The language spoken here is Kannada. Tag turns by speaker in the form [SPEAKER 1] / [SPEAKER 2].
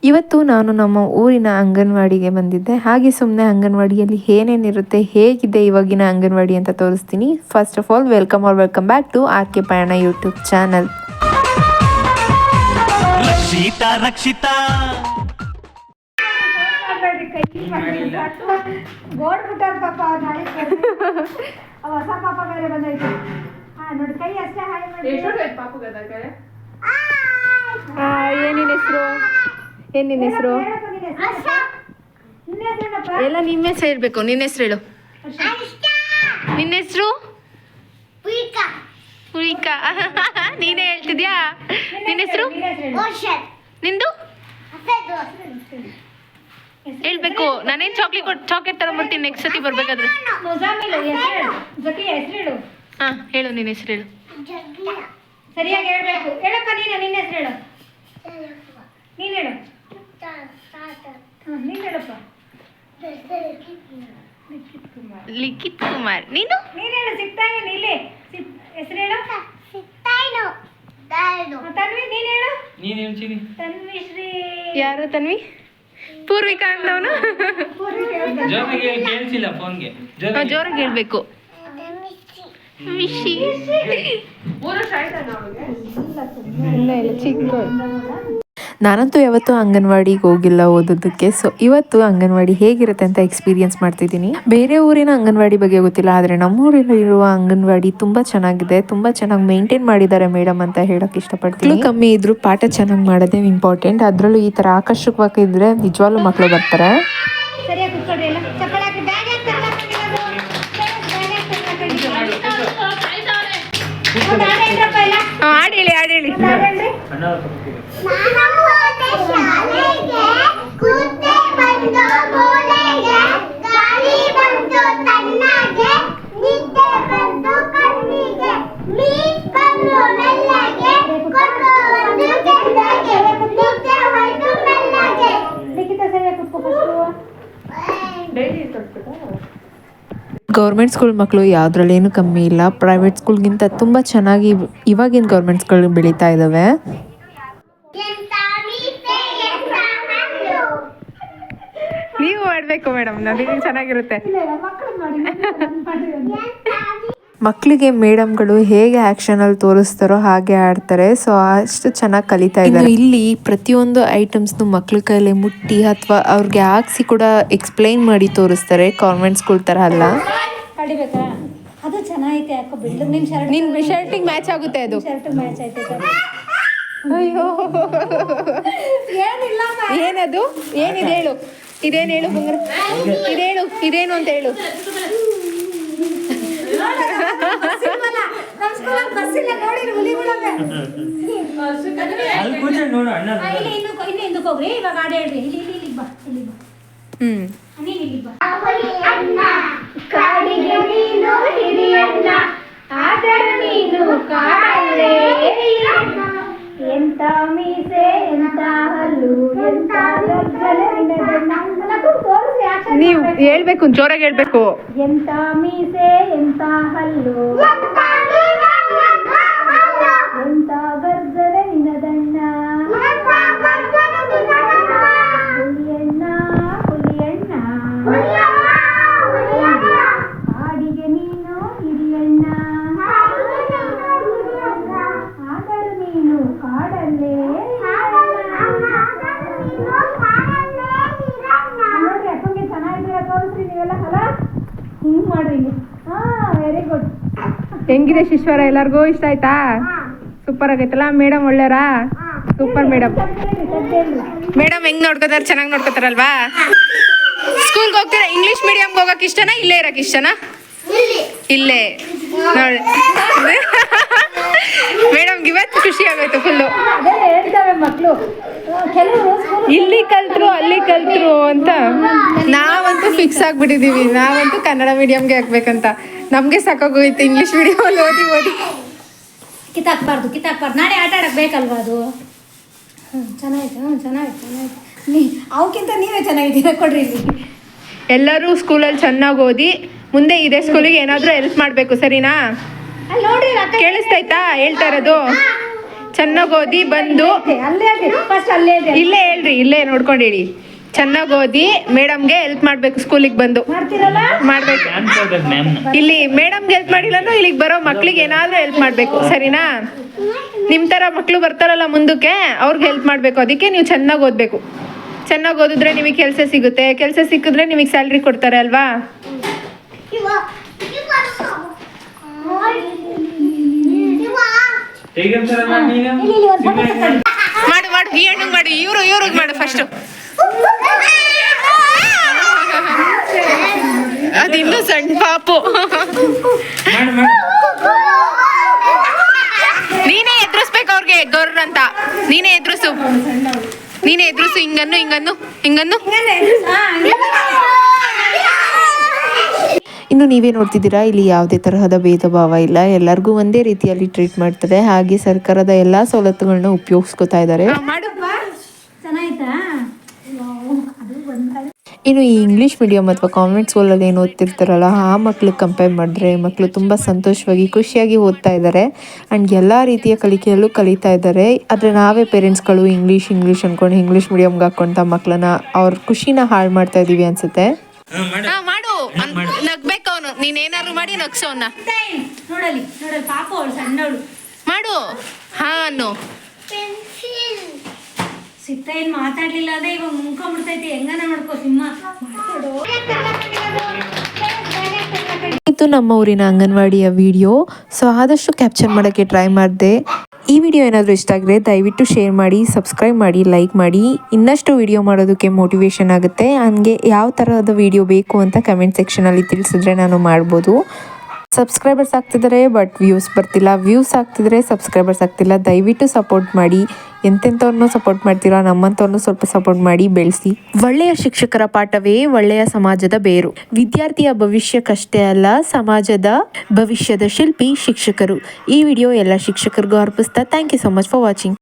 [SPEAKER 1] ಇವತ್ತು ನಾನು ನಮ್ಮ ಊರಿನ ಅಂಗನವಾಡಿಗೆ ಬಂದಿದ್ದೆ. ಹಾಗೆ ಸುಮ್ಮನೆ ಅಂಗನವಾಡಿಯಲ್ಲಿ ಏನೇನಿರುತ್ತೆ, ಹೇಗಿದೆ ಇವಾಗಿನ ಅಂಗನವಾಡಿ ಅಂತ ತೋರಿಸ್ತೀನಿ. First of all welcome back to R K Payana YouTube channel. Rakshita ಏನಿನ ಹೆಸರು? ಏನಿನ ಹೆಸರು? ಎಲ್ಲ ನಿಮ್ಮ ಹೆಸರು ಹೇಳ್ಬೇಕು. ನಿನ್ನ ಹೆಸರು ಹೇಳು. ನಿನ್ನ ಹೆಸರು? ಪುರಿಕಾ. ನೀನೇ ಹೇಳ್ತಿದ್ಯಾ? ನಿನ್ನ ಹೆಸರು? ನಿಂದು ಹೇಳ್ಬೇಕು. ನಾನೇನು ಚಾಕ್ಲೇಟ್ ತಗೊಂಡ್ಬರ್ತೀನಿ ನೆಕ್ಸ್ಟ್ ಸತಿ ಬರ್ಬೇಕಾದ್ರೆ. ಹಾ ಹೇಳು, ನಿನ್ನ ಹೆಸರು ಹೇಳು.
[SPEAKER 2] ಸರಿಯಾಗಿ ಹೇಳ್ಬೇಕು. ಹೇಳಪ್ಪ ನೀನು. ನಿನ್ನ ಹೆಸರು ಹೇಳು. ನೀನು ಹೇಳು. ನೀನು ಹೇಳಪ್ಪ.
[SPEAKER 1] ಲಿಖಿತ್ ಕುಮಾರ್. ನೀನು
[SPEAKER 2] ಹೇಳು. ಸಿಗ್ತಾಯಿನ ಇಲ್ಲಿ ಹೆಸರು ಹೇಳು. ತನ್ವಿ. ನೀನು ಹೇಳು. ತನ್ವಿ ಶ್ರೀ.
[SPEAKER 1] ಯಾರು ತನ್ವಿ? ಪೂರ್ವಿಕಾ ಅಂದವನು. ಜೋರಾಗಿ ಹೇಳ್ಬೇಕು. ನಾನಂತೂ ಯಾವತ್ತೂ ಅಂಗನವಾಡಿಗೆ ಹೋಗಿಲ್ಲ ಓದೋದಕ್ಕೆ. ಸೊ ಇವತ್ತು ಅಂಗನವಾಡಿ ಹೇಗಿರುತ್ತೆ ಅಂತ ಎಕ್ಸ್ಪೀರಿಯನ್ಸ್ ಮಾಡ್ತಿದ್ದೀನಿ. ಬೇರೆ ಊರಿನ ಅಂಗನವಾಡಿ ಬಗ್ಗೆ ಗೊತ್ತಿಲ್ಲ, ಆದರೆ ನಮ್ಮೂರಿನಲ್ಲಿರುವ ಅಂಗನವಾಡಿ ತುಂಬ ಚೆನ್ನಾಗಿದೆ, ತುಂಬ ಚೆನ್ನಾಗಿ ಮೇಂಟೈನ್ ಮಾಡಿದ್ದಾರೆ ಮೇಡಮ್ ಅಂತ ಹೇಳೋಕೆ ಇಷ್ಟಪಡ್ತೀನಿ. ಕಮ್ಮಿ ಇದ್ರೂ ಪಾಠ ಚೆನ್ನಾಗಿ ಮಾಡೋದೇ ಇಂಪಾರ್ಟೆಂಟ್. ಅದರಲ್ಲೂ ಈ ಥರ ಆಕರ್ಷಕವಾಗಿದ್ದರೆ ನಿಜವಾಗ್ಲೂ ಮಕ್ಕಳು ಬರ್ತಾರೆ. ಹಾಡೇಳಿ. ಗೌರ್ಮೆಂಟ್ ಸ್ಕೂಲ್ ಮಕ್ಕಳು ಯಾವುದ್ರಲ್ಲೇನು ಕಮ್ಮಿ ಇಲ್ಲ. ಪ್ರೈವೇಟ್ ಸ್ಕೂಲ್ಗಿಂತ ತುಂಬ ಚೆನ್ನಾಗಿ ಇವಾಗಿನ ಗೌರ್ಮೆಂಟ್ ಸ್ಕೂಲ್ ಬೆಳೀತಾ ಇದ್ದಾವೆ. ನೀವು ಮಾಡಬೇಕು ಮೇಡಮ್, ನನಗೆ ಚೆನ್ನಾಗಿರುತ್ತೆ. ಮಕ್ಕಳಿಗೆ ಮೇಡಮ್ಗಳು ಹೇಗೆ ಆ್ಯಕ್ಷನಲ್ಲಿ ತೋರಿಸ್ತಾರೋ ಹಾಗೆ ಆಡ್ತಾರೆ. ಸೊ ಅಷ್ಟು ಚೆನ್ನಾಗಿ ಕಲಿತಾ ಇದ್ದಾರೆ. ಇಲ್ಲಿ ಪ್ರತಿಯೊಂದು ಐಟಮ್ಸ್ನು ಮಕ್ಳ ಕೈಯಲ್ಲಿ ಮುಟ್ಟಿ ಅಥವಾ ಅವ್ರಿಗೆ ಹಾಕ್ಸಿ ಕೂಡ ಎಕ್ಸ್ಪ್ಲೈನ್ ಮಾಡಿ ತೋರಿಸ್ತಾರೆ. ಕಾನ್ವೆಂಟ್ ಸ್ಕೂಲ್ ಥರ ಅಲ್ಲ.
[SPEAKER 2] ಅದು ಚೆನ್ನಾಗೈತೆ. ಯಾಕೋ ಬಿಲ್ಡ್
[SPEAKER 1] ನಿನ್ನ ಶರ್ಟಿಗೆ ಮ್ಯಾಚ್ ಆಗುತ್ತೆ. ಅದು
[SPEAKER 2] ಮ್ಯಾಚ್ ಆಯ್ತು.
[SPEAKER 1] ಅಯ್ಯೋ ಏನದು? ಏನಿದೆ ಹೇಳು. ಇದೇನು ಹೇಳು ಬಂಗಾರ? ಇದೇನು ಅಂತ ಹೇಳು.
[SPEAKER 2] ಎಂತ ಮೀಸೆ, ಎಂತ ಹಲ್ಲು, ಎಂತ
[SPEAKER 1] ನೀವು ಹೇಳ್ಬೇಕು, ಜೋರಾಗಿ ಹೇಳ್ಬೇಕು.
[SPEAKER 2] ಎಂತ ಮೀಸೆ, ಎಂತ ಹಲ್ಲು, ಎಂತ ಗರ್ಜನೆ ನಿನ್ನದಣ್ಣ. ಹುಲಿಯಣ್ಣ ಹಾಡಿಗೆ ನೀನು ಹಿರಿಯಣ್ಣ. ಆದರೂ ನೀನು ಕಾಡಲ್ಲೇ. ನೋಡ್ರಿ ಅಪ್ಪಂಗೆ ಚೆನ್ನಾಗಿದ್ದೀರಾ ತೋರಿಸ್ರಿ ನೀವೆಲ್ಲ. ಹಲ ಹಿಂಗೆ ಮಾಡ್ರಿ. Very good.
[SPEAKER 1] ಹೆಂಗಿದೆ ಶಿಶ್ವರ? ಎಲ್ಲರಿಗೂ ಇಷ್ಟ ಆಯ್ತಾ? ಸೂಪರ್ ಆಗೈತಲ್ಲ? ಮೇಡಮ್ ಒಳ್ಳೆಯವರಾ? Super madam. ಮೇಡಮ್ ಹೆಂಗ್ ನೋಡ್ಕೋತಾರೆ? ಚೆನ್ನಾಗಿ ನೋಡ್ಕೋತಾರಲ್ವಾ? ಸ್ಕೂಲ್ಗೆ ಹೋಗ್ತೀರಾ? ಇಂಗ್ಲಿಷ್ ಮೀಡಿಯಮ್ಗೆ ಹೋಗಕ್ಕೆ ಇಷ್ಟನಾ, ಇಲ್ಲೇ ಇರಕ್ಕೆ ಇಷ್ಟನಾ? ಇಲ್ಲೇ ನೋಡಿ ಮೇಡಮ್ ಇವತ್ತು ಖುಷಿ ಆಗೋಯ್ತು ಫುಲ್ಲು.
[SPEAKER 2] ಹೇಳ್ತಾರೆ ಮಕ್ಕಳು, ಕೆಲವರು
[SPEAKER 1] ಇಲ್ಲಿ ಕಲ್ತ್ರು ಅಲ್ಲಿ ಕಲ್ತ್ರು ಅಂತ. ನಾವಂತೂ ಫಿಕ್ಸ್ ಆಗಿಬಿಟ್ಟಿದ್ದೀವಿ, ನಾವಂತೂ ಕನ್ನಡ ಮೀಡಿಯಮ್ಗೆ ಹಾಕ್ಬೇಕಂತ. ನಮಗೆ ಸಾಕಾಗೋಯ್ತು ಇಂಗ್ಲೀಷ್ ಮೀಡಿಯಮಲ್ಲಿ ಓದಿ.
[SPEAKER 2] ಕಿತ್ತಾಕ್ಬಾರ್ದು. ನಾಳೆ ಆಟ ಆಡಕ್ಕೆ ಬೇಕಲ್ವಾ ಅದು? ಚೆನ್ನಾಗಿತ್ತು. ಅವಕ್ಕಿಂತ ನೀವೇ ಚೆನ್ನಾಗಿದ್ದೀರಾ. ಕೊಡ್ರಿ ಇಲ್ಲಿ.
[SPEAKER 1] ಎಲ್ಲರೂ ಸ್ಕೂಲಲ್ಲಿ ಚೆನ್ನಾಗಿ ಓದಿ ಮುಂದೆ ಇದೇ ಸ್ಕೂಲಿಗೆ ಏನಾದರೂ ಹೆಲ್ಪ್ ಮಾಡಬೇಕು, ಸರಿನಾ?
[SPEAKER 2] ನೋಡ್ರಿ
[SPEAKER 1] ಕೇಳಿಸ್ತೈತಾ ಹೇಳ್ತಾ ಇರೋದು? ಚೆನ್ನಾಗಿ ಓದಿ ಬಂದು
[SPEAKER 2] ಅಲ್ಲೇ ಇದೆ ಫಸ್ಟ್ ಅಲ್ಲೇ ಇದೆ
[SPEAKER 1] ಇಲ್ಲೇ ಹೇಳ್ರಿ, ಇಲ್ಲೇ ನೋಡ್ಕೊಂಡು ಹೇಳಿ. ಚೆನ್ನಾಗಿ ಓದಿ ಮೇಡಮ್ಗೆ ಹೆಲ್ಪ್ ಮಾಡ್ಬೇಕು. ಸ್ಕೂಲಿಗೆ ಬಂದು
[SPEAKER 2] ಮಾಡ್ತೀರಲ್ಲ
[SPEAKER 1] ಮಾಡ್ಬೇಕು. ಇಲ್ಲಿ ಮೇಡಮ್ಗೆ ಹೆಲ್ಪ್ ಮಾಡಿಲ್ಲ ಅಂದ್ರೆ ಇಲ್ಲಿಗೆ ಬರೋ ಮಕ್ಳಿಗೆ ಏನಾದ್ರೂ ಹೆಲ್ಪ್ ಮಾಡ್ಬೇಕು, ಸರಿನಾ? ನಿಮ್ ತರ ಮಕ್ಳು ಬರ್ತಾರಲ್ಲ ಮುಂದಕ್ಕೆ, ಅವ್ರಿಗೆ ಹೆಲ್ಪ್ ಮಾಡ್ಬೇಕು. ಅದಕ್ಕೆ ನೀವು ಚೆನ್ನಾಗಿ ಓದ್ಬೇಕು. ಚೆನ್ನಾಗಿ ಓದಿದ್ರೆ ನಿಮಗೆ ಕೆಲಸ ಸಿಗುತ್ತೆ. ಕೆಲಸ ಸಿಕ್ಕಿದ್ರೆ ನಿಮಗೆ ಸ್ಯಾಲ್ರಿ ಕೊಡ್ತಾರೆ ಅಲ್ವಾ? ಮಾಡು ಮಾಡು, ಈ ಹಣ್ಣು ಮಾಡು, ಇವ್ರಿಗೆ ಮಾಡು ಫಸ್ಟ್. ಅದಿನ್ನೂ ಸಣ್ಣ ಪಾಪು. ನೀನೇ ಎದುರಿಸ್ಬೇಕು ಅವ್ರಿಗೆ ಗೌರ್ರ ಅಂತ. ನೀನೇ ಎದುರಿಸು, ಹಿಂಗನ್ನು. ಇನ್ನು ನೀವೇ ನೋಡ್ತಿದ್ದೀರಾ, ಇಲ್ಲಿ ಯಾವುದೇ ತರಹದ ಭೇದ ಭಾವ ಇಲ್ಲ. ಎಲ್ಲರಿಗೂ ಒಂದೇ ರೀತಿಯಲ್ಲಿ ಟ್ರೀಟ್ ಮಾಡ್ತಾರೆ. ಹಾಗೆ ಸರ್ಕಾರದ ಎಲ್ಲಾ ಸವಲತ್ತುಗಳನ್ನ ಉಪಯೋಗಿಸ್ಕೊತಾ ಇದ್ದಾರೆ.
[SPEAKER 2] ಚೆನ್ನಾಯ್ತಾ?
[SPEAKER 1] ಇನ್ನು ಈ ಇಂಗ್ಲೀಷ್ ಮೀಡಿಯಂ ಅಥವಾ ಕಾನ್ವೆಂಟ್ ಸ್ಕೂಲಲ್ಲಿ ಏನು ಓದ್ತಿರ್ತಾರಲ್ಲ, ಆ ಮಕ್ಳಿಗೆ ಕಂಪೇರ್ ಮಾಡಿದ್ರೆ ಮಕ್ಕಳು ತುಂಬ ಸಂತೋಷವಾಗಿ ಖುಷಿಯಾಗಿ ಓದ್ತಾ ಇದ್ದಾರೆ. ಆ್ಯಂಡ್ ಎಲ್ಲ ರೀತಿಯ ಕಲಿಕೆಯಲ್ಲೂ ಕಲಿತಾ ಇದ್ದಾರೆ. ಆದರೆ ನಾವೇ ಪೇರೆಂಟ್ಸ್ಗಳು ಇಂಗ್ಲೀಷ್ ಅಂದ್ಕೊಂಡು ಇಂಗ್ಲೀಷ್ ಮೀಡಿಯಮ್ಗೆ ಹಾಕ್ಕೊಂತ ಮಕ್ಕಳನ್ನ ಅವ್ರ ಖುಷಿನ ಹಾಳು ಮಾಡ್ತಾ ಇದೀವಿ ಅನ್ಸುತ್ತೆ. ಮಾಡು, ನಗ್ಬೇಕು ಅವನು. ನೀನೇನಾದ್ರು ಮಾಡಿ ನಗ್ಸೋನ್ನ.
[SPEAKER 2] ನೋಡಲಿ ಪಾಪ ಅವಳು ಸಣ್ಣವಳು.
[SPEAKER 1] ಮಾಡು ಹಾ ಅನ್ನು.
[SPEAKER 2] ಸಿಗ್ತಾ ಏನ್ ಮಾತಾಡ್ಲಿಲ್ಲ ಅದೇ ಇವಾಗ ಮುಂಕೊಂಡ್ಬಿಡ್ತೈತಿ. ಹೆಂಗನ ಮಾಡ್ಕೋ ಸಿಂಹ.
[SPEAKER 1] ಇದು ನಮ್ಮ ಊರಿನ ಅಂಗನವಾಡಿಯ ವಿಡಿಯೋ. ಸೊ ಆದಷ್ಟು ಕ್ಯಾಪ್ಚರ್ ಮಾಡೋಕ್ಕೆ ಟ್ರೈ ಮಾಡಿದೆ. ಈ ವಿಡಿಯೋ ಏನಾದರೂ ಇಷ್ಟ ಆಗಿದ್ರೆ ದಯವಿಟ್ಟು ಶೇರ್ ಮಾಡಿ, ಸಬ್ಸ್ಕ್ರೈಬ್ ಮಾಡಿ, ಲೈಕ್ ಮಾಡಿ. ಇನ್ನಷ್ಟು ವಿಡಿಯೋ ಮಾಡೋದಕ್ಕೆ ಮೋಟಿವೇಶನ್ ಆಗುತ್ತೆ. ನನಗೆ ಯಾವ ಥರದ ವಿಡಿಯೋ ಬೇಕು ಅಂತ ಕಮೆಂಟ್ ಸೆಕ್ಷನಲ್ಲಿ ತಿಳಿಸಿದ್ರೆ ನಾನು ಮಾಡ್ಬೋದು. ಸಬ್ಸ್ಕ್ರೈಬರ್ಸ್ ಆಗ್ತಿದ್ದಾರೆ ಬಟ್ ವ್ಯೂಸ್ ಬರ್ತಿಲ್ಲ, ವ್ಯೂಸ್ ಆಗ್ತಿದ್ರೆ ಸಬ್ಸ್ಕ್ರೈಬರ್ಸ್ ಆಗ್ತಿಲ್ಲ. ದಯವಿಟ್ಟು ಸಪೋರ್ಟ್ ಮಾಡಿ. ಎಂತೆಂಥವ್ರನ್ನೂ ಸಪೋರ್ಟ್ ಮಾಡ್ತೀರಾ, ನಮ್ಮಂಥವ್ರನ್ನೂ ಸ್ವಲ್ಪ ಸಪೋರ್ಟ್ ಮಾಡಿ ಬೆಳೆಸಿ. ಒಳ್ಳೆಯ ಶಿಕ್ಷಕರ ಪಾಠವೇ ಒಳ್ಳೆಯ ಸಮಾಜದ ಬೇರು. ವಿದ್ಯಾರ್ಥಿಯ ಭವಿಷ್ಯಕ್ಕಷ್ಟೇ ಅಲ್ಲ, ಸಮಾಜದ ಭವಿಷ್ಯದ ಶಿಲ್ಪಿ ಶಿಕ್ಷಕರು. ಈ ವಿಡಿಯೋ ಎಲ್ಲ ಶಿಕ್ಷಕರಿಗೂ ಅರ್ಪಿಸ್ತಾ. Thank you so much for watching.